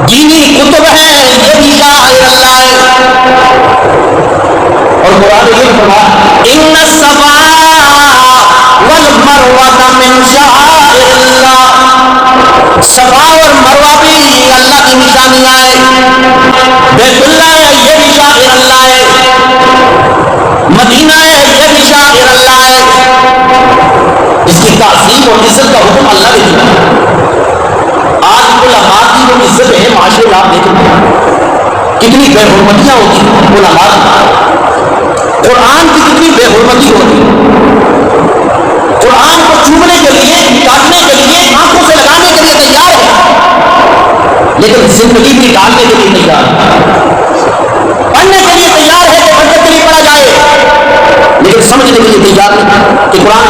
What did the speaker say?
دینی کتب ہیں یہ بھی شاعر اللہ ہے. اور قرآن یہ فرمایا ان الصفا والمروہ من شعائر اللہ. صفا اور مروہ بھی اللہ کی نشانیاں ہیں. بیت اللہ ہے یہ بھی شاعر اللہ ہے. مدینہ ہے یہ بھی شاعر اللہ ہے. اس کی تعظیم اور عزت کا حکم اللہ نے دیا. آج علماء کی جو عزت ہے معاشرے میں آپ دیکھیں کتنی بے حرمتیاں ہوتی ہیں علماء کی. قرآن کی کتنی بے حرمتی ہوتی ہے. قرآن کو چومنے کے لیے کاٹنے کے لیے آنکھوں سے لگانے کے لیے تیار ہے لیکن زندگی بھی ڈالنے کے لیے تیار ہے. پڑھنے کے لیے تیار ہے کہ پڑھنے کے لیے پڑھا جائے لیکن سمجھنے کے لیے تیار نہیں کہ قرآن